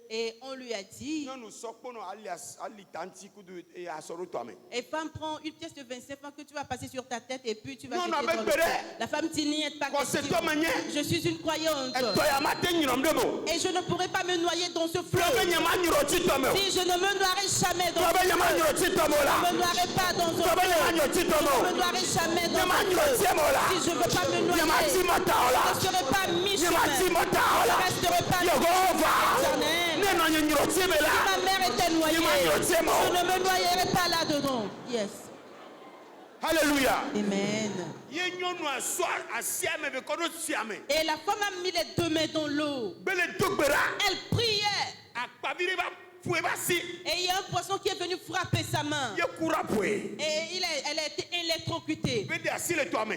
Et on lui a dit, et femme, prends une pièce de 25 francs que tu vas passer sur ta tête et puis tu vas jeter dans le feu. La femme dit, n'y est pas question. Je suis une croyante. Et je ne pourrai pas me noyer dans ce fleuve. Si je ne me noierai jamais dans ce fleuve. Je ne me noierai pas dans ce fleuve. Je ne me noierai jamais dans ce fleuve. Si je ne veux pas me noyer, je ne serai pas mi-chemin. Je ne resterai pas mi-chemin. Si ma mère était noyée, je ne me noyerai pas là-dedans. Yes. Alléluia. Amen. Et la femme a mis les deux mains dans l'eau. Elle priait. Et il y a un poisson qui est venu frapper sa main. Et elle a été électrocutée.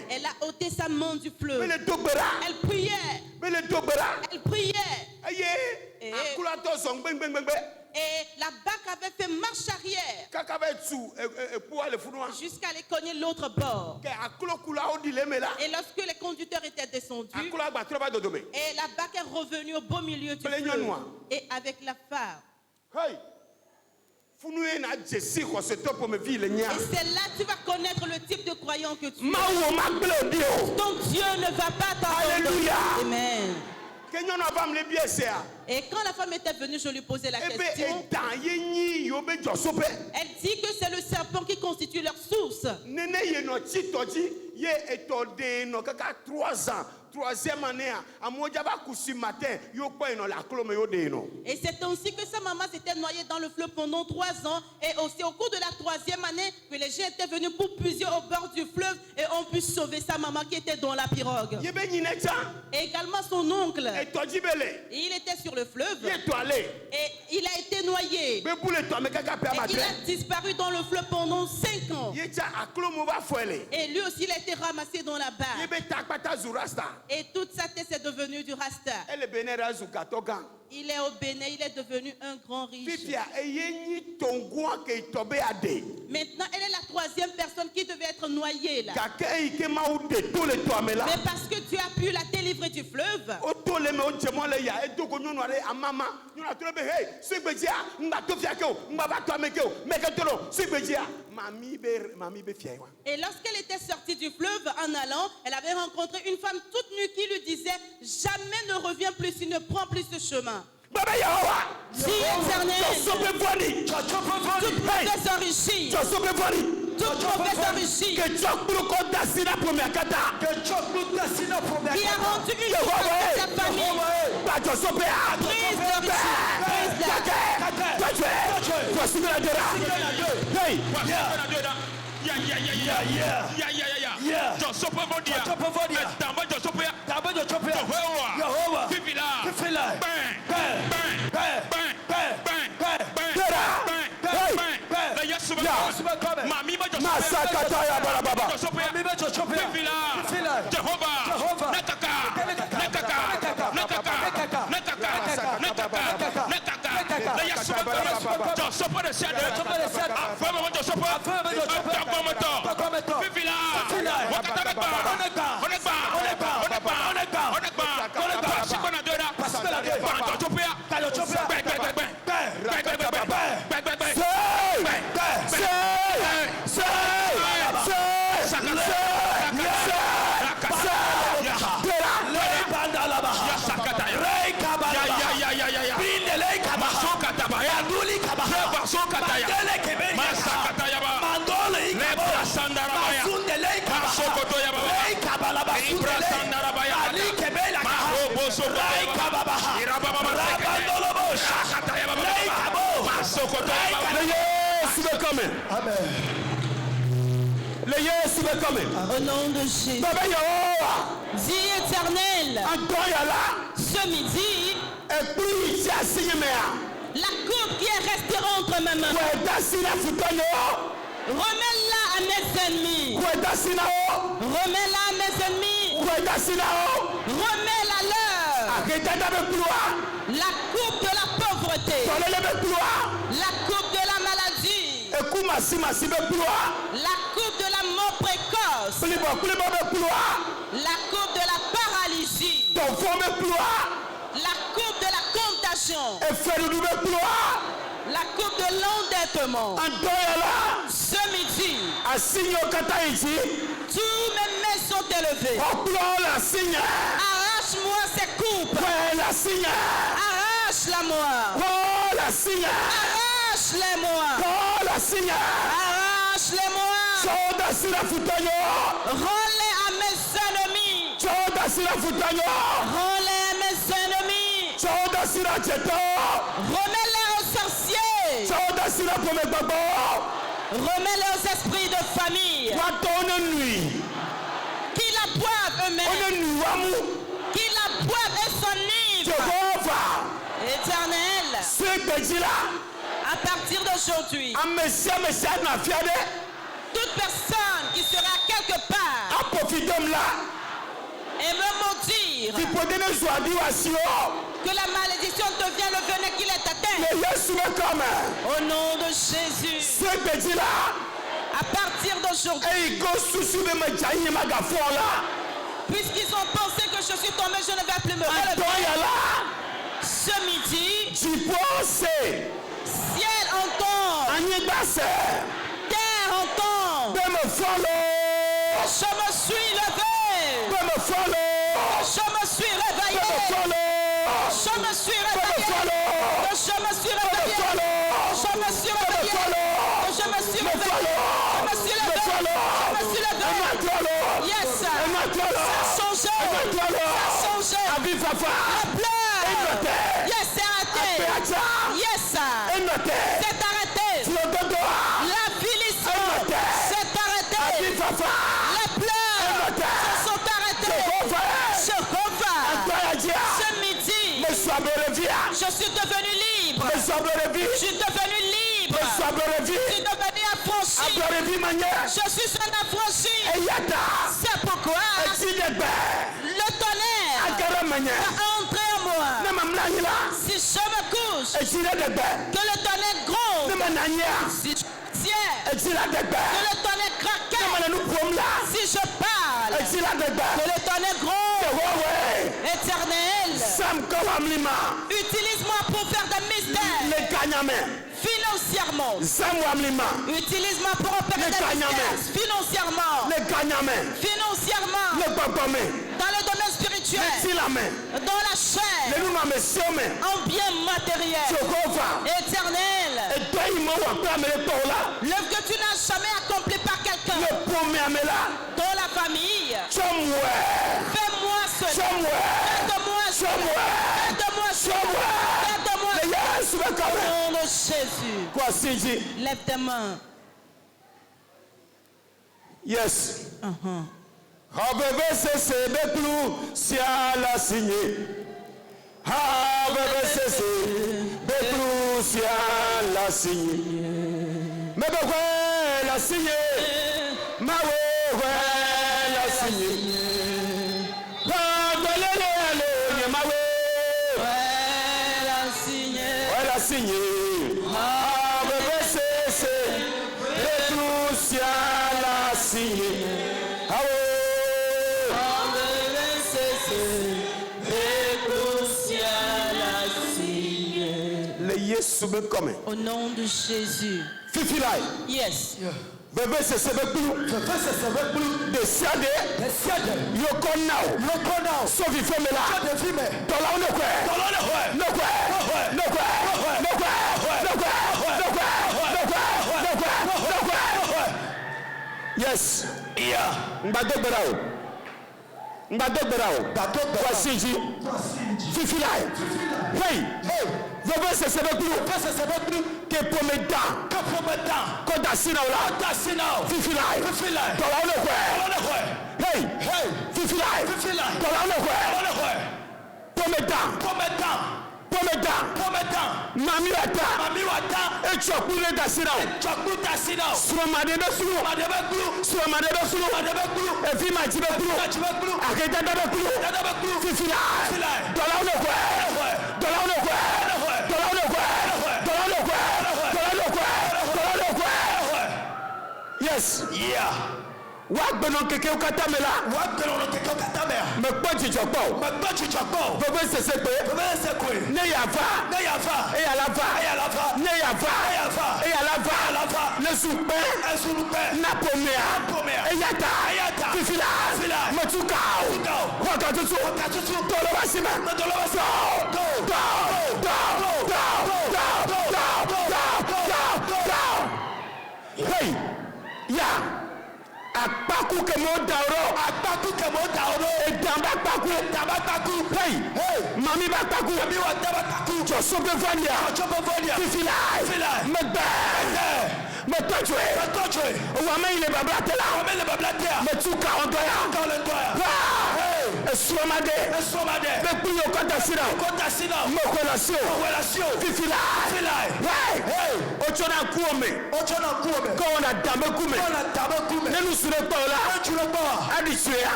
Elle a ôté sa main du fleuve. Elle priait. Elle priait. Et la barque avait fait marche arrière jusqu'à aller cogner l'autre bord. Et lorsque les conducteurs étaient descendus, et la barque est revenue au beau milieu du fleuve. Et avec la phare. Et c'est là que tu vas connaître le type de croyant que tu es. Donc Dieu ne va pas t'abandonner. Amen. Et quand la femme était venue, je lui posais la question. Elle dit que c'est le serpent qui constitue leur source. Troisième année, et c'est ainsi que sa maman s'était noyée dans le fleuve pendant 3 ans. Et aussi au cours de la 3e année, que les gens étaient venus pour puiser au bord du fleuve et ont pu sauver sa maman qui était dans la pirogue. Et également son oncle. Et il était sur le fleuve. Et il a été noyé. Et il a disparu dans le fleuve pendant 5 ans. Et lui aussi, il a été ramassé dans la barque. Et toute sa tête est devenue du rasta. Il est au Bénin, il est devenu un grand riche. Maintenant, elle est la 3e personne qui devait être noyée là. Mais parce que tu as pu la délivrer du fleuve. Et lorsqu'elle était sortie du fleuve en allant, elle avait rencontré une femme toute nue qui lui disait: jamais ne reviens plus, tu ne prends plus ce chemin. Dis éternel, toute mauvaise enrichie, toute mauvaise enrichie qui a rendu une chose à sa famille, prise Au nom de Jésus. Dis éternel. Ce midi. La coupe qui est restée entre mes mains. Remets-la à mes ennemis. Remets-la à mes ennemis. Remets-la leur. La coupe de la pauvreté. La coupe de la maladie. La coupe de la mort précoce. La coupe de la paralysie. La coupe de la contagion. La coupe de l'endettement. Ce midi, tous mes mains sont élevées. Arrache-moi ces coupes. Arrache-la-moi. Arrache-les-moi. Arrache-les-moi. Rends-les à mes ennemis. Rends-les à mes ennemis. Remets-les aux sorciers. Remets-les aux esprits de famille. Qui la boivent eux-mêmes. Qui la boivent et s'enivrent. Éternel. À partir d'aujourd'hui. Toute personne qui sera quelque part. Et me maudire. Que la malédiction devienne le venin qu'il est atteint. Au nom de Jésus. À partir d'aujourd'hui. Puisqu'ils ont pensé que je suis tombé, je ne vais plus me relever. Ce midi. Ciel entend. Terre entend. Je me suis levé. Je me suis réveillé. Je me suis réveillé. Je me suis réveillé. Je me suis réveillé. Je me suis réveillé. Je me suis levé. Je me suis levé. Yes. Ça a changé. Ça a changé. Le pleur. Yes, c'est arrêté. Yes. C'est arrêté. L'avilissement. C'est arrêté. Les pleurs sont arrêtés. Ce midi, je suis devenu libre. Je suis devenu libre. Je suis devenu affranchi. Je suis un affranchi. C'est pourquoi le tonnerre va entrer en moi. Si je me couche, que le tonnerre gronde. Si je tiens, que le tonnerre craque. Si je parle, que le tonnerre gronde. Éternel, utilise-moi pour faire des mystères. Financièrement. Utilise-moi pour opérer des mystères. Financièrement. Dans le domaine spirituel. Dans la chair. En bien matériel. Éternel. L'œuvre que tu n'as jamais accomplie par quelqu'un. Dans la famille. Fais-moi cela. Fais-moi cela. Au nom de Jésus. Lève tes mains. Yes. Habebesese beplu siala signé. Habebesese beplu siala signé. Mais pourquoi la signé? Ma ouais la signé. Signé. Ah, bébé, c'est le tout la signé. Ah, bébé, c'est le tout la signé. Le Yesu me comme. Au nom de Jésus. Fifi là. Yes. Bébé, c'est ce plus. De siade. Yoko now. Sauf il faut me là. Dans la on est quoi? No quoi? Yes. Yeah. Mbado berao. Voici dit. Fifilai. Hey. Veve se sebe kulu. Que prometa. Kodasina ola. Fifilai. Tola ole kwe. Hey. Fifilai. Tola ole kwe. Prometa. Mami wata. Echokule dasina. Suramade sulu. Efi majibe kulu. Aketa dabe kulu. Fifilai. Tola ole kwe. Yes. Yeah. Wak benon keke ou katamela. Me kpo chichokpo. Bebe sesekwe. Ne yava. E yalava. Ne yava. E yalava. Le soupe. Na pomea. E yata. Fifila. Matukao. Wakatutu. Tolo basima. Hey. Yeah. Akpaku kemo dauro. Edamba paku. Hey. Mami bakpaku. Josobe vonia. Fifilai. Metojwe. Wame ile bablatela. Metuka ondoya. Esomade. Bepuyo kodasina. Mokolasio. Fifilai. Hey. Ochona kuome. Kona damekume. Nenu sure tola. Aditria.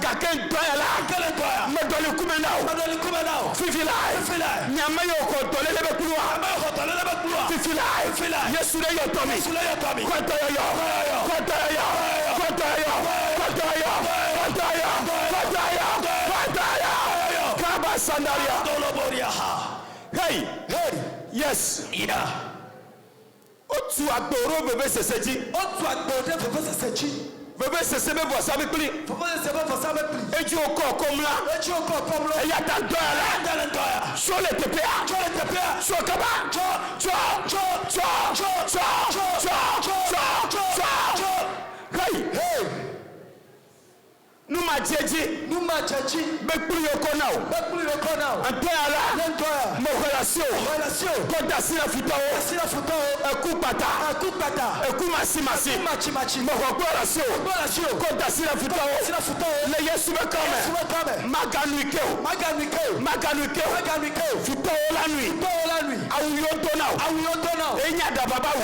Gaken doyala. Medoli kume nao. Fifilai. Nyamayo kotole lebe kulwa. Fifilai. Yesure yotomi. Kotoyo. Kaba sandaria. Hey. Yes. Ida. Otu agboro bebe seseji. Bebe sesebe vosa bipli. Eji oko komla. Eyata doya. Shole tepea. Shokaba. Hey. Numa jeji. Bekpuli yoko nao. Antoyala. Mokolasio. Kodasina futao. Eku masi. Mokolasio. Kodasina futao. Le yesu bekame. Maganuikeo. Futao la nuit. Awuyoto nao. Enya dababawu.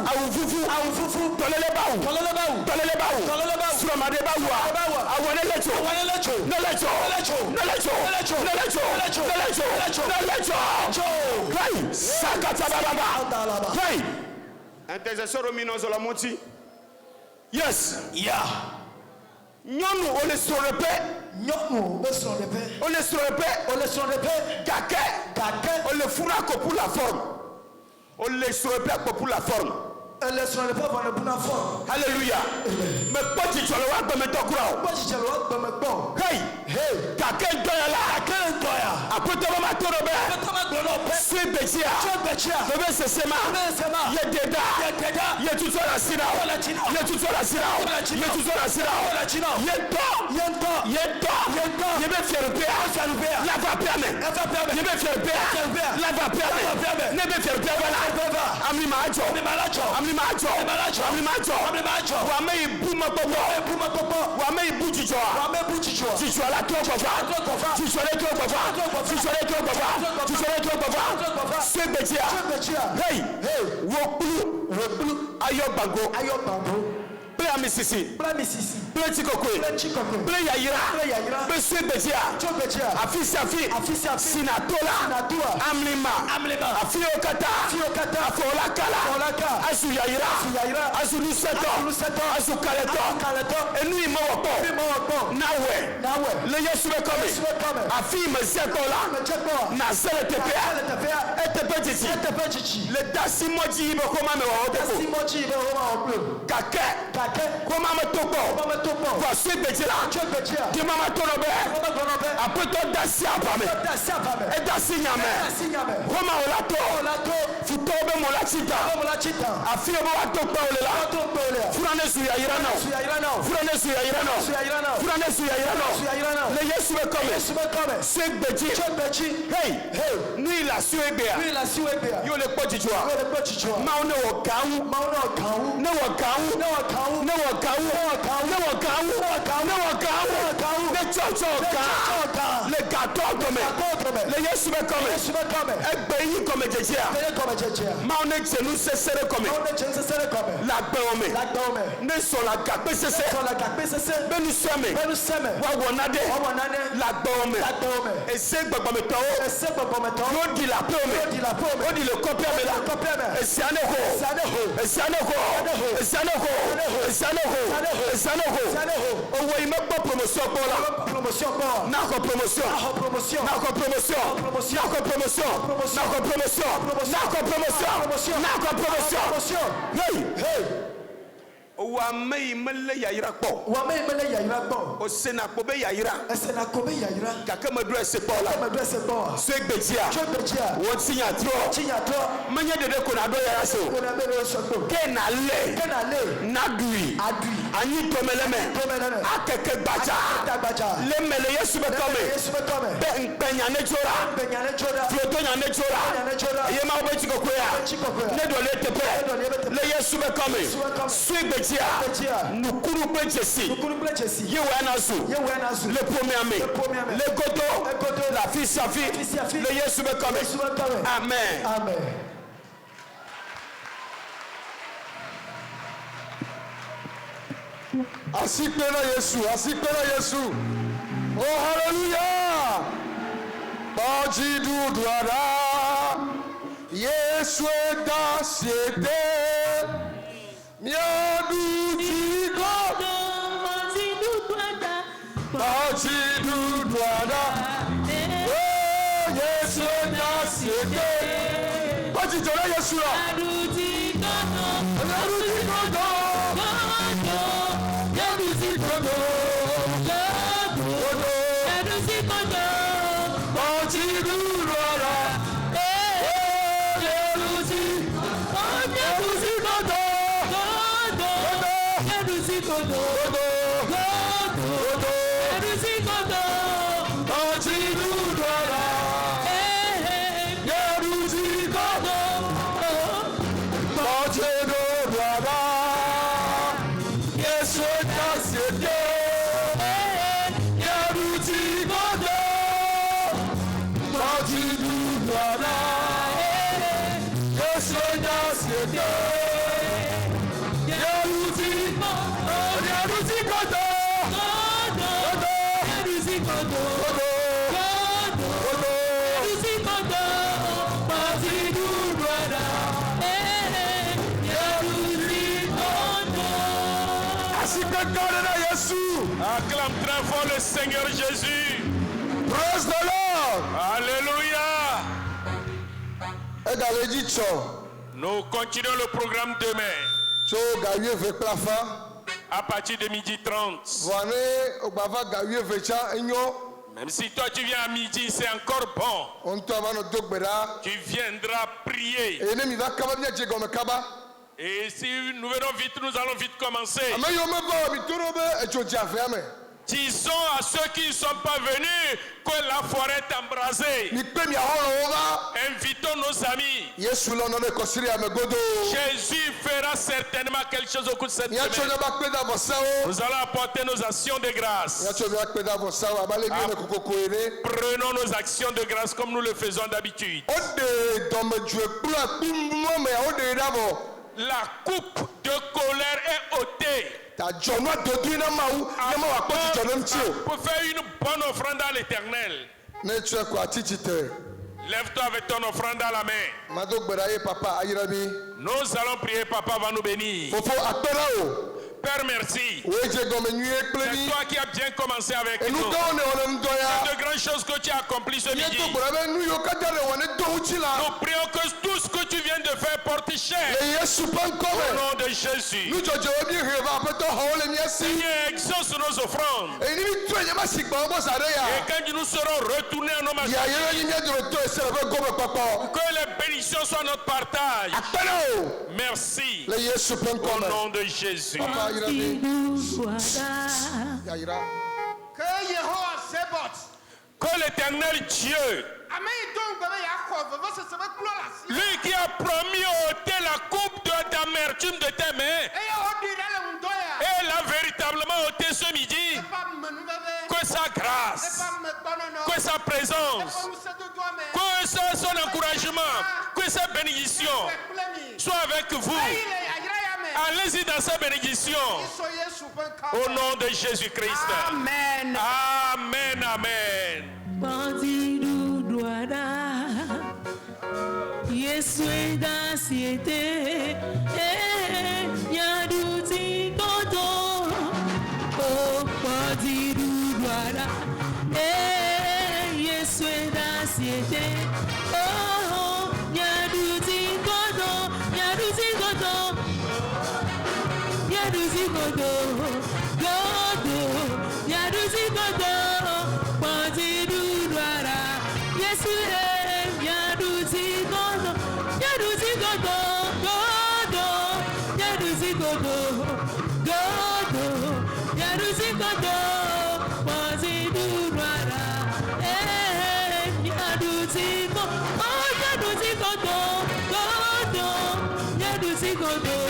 Awufufu. Tolele bawu. Suramade bawu. Awonelecho. Hey, sakata baba. Hey. Intercessor ominozo la monti. Yes. Yeah. Nyonu on est sur le paix. On est sur le paix. Gake. On le fura pour la forme. On le sur le paix pour la forme. Alléluia. Mais pas tu vas voir comme toi. Hey. Quelqu'un doya. Après tu vas m'attendre. C'est bétia. Bébé c'est sema. Yededa. Yetuzo la sina. Yebe faire père. La va permettre. Yebe faire père. La va permettre. Nebe faire père. Ami macho. Wame ibuma popo. Wame ibujijo. Jijo la tokofa. C'est bétia. Hey. Wokulu. Ayobango. Play Misisi. Play Chikokwe. Play Yayira. Play Betia. Afisi. Sinatola. Amlima. Afiokata. Afolakala. Asu Yayira. Asu Luseto. Asu Kaleto. Enui Mawako. Nawe. Le Yesube Kome. Afi Mesetola. Nazele Tepea. Etepetiti. Le Dasimoji Ibokoma Mewa. Kake. Comment me topo? Voici Bétila. Tu m'as tombé. Après toi, Dassia Pame. Et Dassia Nyame. Roma Olato. Futobe Molachita. Afio Atopa Olela. Furane Suya Irano. Furane Suya Irano. Furane Suya Irano. Le Yesu come. C'est Béti. Hey. Ni la Suébéa. Yo le Potichoa. Maune Wakau. No Wakau. No Wakau. Le Chocho. Le gâteau comme. Le Yesu come. Et Béni comme Jéjia. Maune Tchenou Sessere comme. La Béome. Ne sont la Gapé Sessere. Benu Seme. Wawanade. La Béome. Et c'est Babametao. Yo di la Béome. Yo di le Copiamela. Et c'est Aneho. Et c'est Aneho. Et c'est Aneho. Et c'est Aneho. Et c'est Aneho. Oh oui, même pas promotion pour la. Promotion. Nako promotion. Nako promotion. Nako promotion. Nako promotion. Nako promotion. Nako promotion. Hey. Wa mei mele yaira po. O sena ko be yaira. Kaka madro ese pola. So egbejia. Won tinya tro. Manya dede ko na do yara so. Ke na le. Nadui. Ani tomeleme. Akeke gbaja. Le mele Yesu be come. Be npenya ne chora. Floto nya ne chora. Ye ma obe chiko koya. Ne do le tepe. Le Yesu be come. So egbejia. Nukuru Bejesi. Yewenazu. Le premier le Godo. La fille Safi. Le Yesu be come. Amen. Asikpena Yesu. Oh hallelujah. Bajidu douara. Yesu da siete. Miadu Tigo. Bajidu douara. Oh Yesu da siete. Bajidu Yesu. Miadu Tigo. Acclame très fort le Seigneur Jésus. Praise the Lord. Alléluia. Nous continuons le programme demain. À partir de 12h30. Même si toi tu viens à midi, c'est encore bon. Tu viendras prier. Et si nous venons vite, nous allons vite commencer. Disons à ceux qui ne sont pas venus que la forêt est embrasée. Invitons nos amis. Jésus fera certainement quelque chose au cours de cette semaine. Nous allons apporter nos actions de grâce. Prenons nos actions de grâce comme nous le faisons d'habitude. La coupe de colère est ôtée. Pour faire une bonne offrande à l'Éternel. Lève-toi avec ton offrande à la main. Nous allons prier, Papa va nous bénir. Père, merci. C'est toi qui as bien commencé avec nous. C'est de grandes choses que tu as accomplies ce midi. Nous prions que tout ce que tu viens de faire porte chair. Au nom de Jésus. Seigneur, exauce nos offrandes. Et quand nous serons retournés à nos maisons, que les bénédictions soient notre partage. Merci. Au nom de Jésus. Que l'Éternel Dieu, lui qui a promis ôter la coupe d'amertume de tes mains, et l'a véritablement ôté ce midi, que sa grâce, que sa présence, que son encouragement, que sa bénédiction soit avec vous. Allez-y dans sa bénédiction. Au nom de Jésus-Christ. Amen. Amen. Amen. Godo,